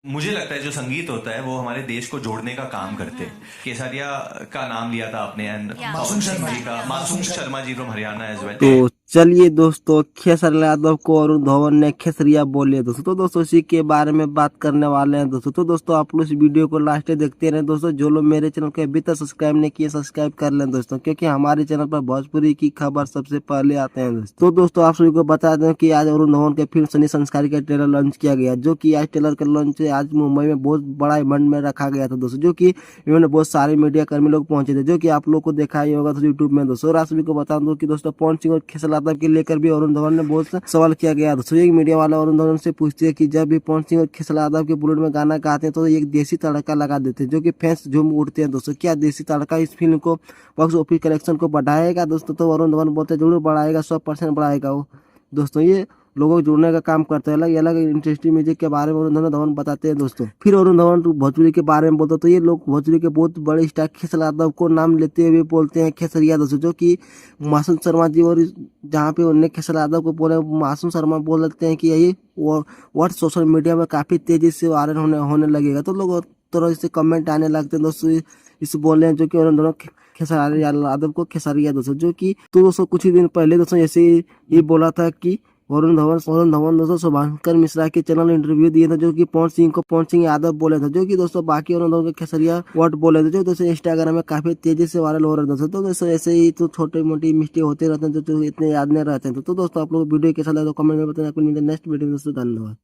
मुझे लगता है जो संगीत होता है वो हमारे देश को जोड़ने का काम करते हैं। केसरिया का नाम लिया था आपने एंड Yeah. पवन मासूम सिंह शर्मा जी का, Masoom Sharma ji from Haryana as well. तो चलिए दोस्तों, खेसर यादव को अरुण धवन ने खेसरिया बोले दोस्तों। तो दोस्तों इसी के बारे में बात करने वाले हैं दोस्तों। तो दोस्तों आप लोग इस वीडियो को लास्ट तक देखते रहे दोस्तों। जो लोग मेरे चैनल को अभी तक सब्सक्राइब नहीं किए, सब्सक्राइब कर लें दोस्तों, क्योंकि हमारे चैनल पर भोजपुरी की खबर सबसे पहले आते हैं दोस्तों। तो दोस्तों आप सभी को बता दें कि आज अरुण धवन के फिल्म सनी संस्कारी का ट्रेलर लॉन्च किया गया, जो कि आज ट्रेलर का लॉन्च आज मुंबई में बहुत बड़ा इवेंट में रखा गया था दोस्तों। जो कि इवेंट में बहुत सारे मीडिया कर्मी लोग पहुंचे थे, जो कि आप लोग को देखा ही होगा यूट्यूब में दोस्तों। और आप सभी को बता दूं कि दोस्तों पवन सिंह और खेसर यादव के लेकर भी अरुण धवन ने बहुत सवाल किया गया दोस्तों। एक मीडिया वाला अरुण धवन से पूछते हैं कि जब भी पवन सिंह और खेसर यादव के बुलेट में गाना गाते हैं तो एक देसी तड़का लगा देते हैं, जो कि फैंस झूम उठते हैं दोस्तों। क्या देसी तड़का इस फिल्म को बॉक्स ऑफिस कलेक्शन को बढ़ाएगा दोस्तों? तो अरुण धवन बोलते जरूर बढ़ाएगा, 100% बढ़ाएगा वो दोस्तों। ये लोगों को जुड़ने का काम करते हैं। अलग अलग इंडस्ट्री म्यूजिक के बारे में अरुण धवन बताते हैं दोस्तों। फिर अरुण धवन भोजपुरी के बारे में बोलते हैं, तो ये लोग भोजपुरी के बहुत बड़े स्टार खेसर यादव को नाम लेते हुए बोलते हैं खेसरिया दोस्तों, जो कि मासूम शर्मा जी। और जहाँ पे उन्हें खेसर यादव को बोले मासूम शर्मा बोल लगते हैं कि यही वर्ड सोशल मीडिया में काफी तेजी से वायरल होने लगेगा। तो लोग तरह से कमेंट आने लगते हैं दोस्तों इस बोले हैं, जो कि अरुण धवन खेसर यादव को खेसरिया दोस्तों। जो कि तो दोस्तों कुछ ही दिन पहले दोस्तों ऐसे ही बोला था कि अरुण धवन दोस्तों शुभांकर मिश्रा के चैनल इंटरव्यू दिए थे, जो कि पवन सिंह यादव बोले थे, जो कि दोस्तों बाकी अरुण धवन के खेसरिया वर्ड बोले थे, जो दोस्तों इंस्टाग्राम में काफी तेजी से वायरल हो रहे दोस्तों। तो दोस्तों ऐसे ही तो छोटी मोटी मिस्टेक होते रहते हैं जो इतने याद नहीं रहते हैं। तो दोस्तों आप लोग वीडियो कैसा लगा तो कमेंट में बताना। नेक्स्ट वीडियो में दोस्तों धन्यवाद।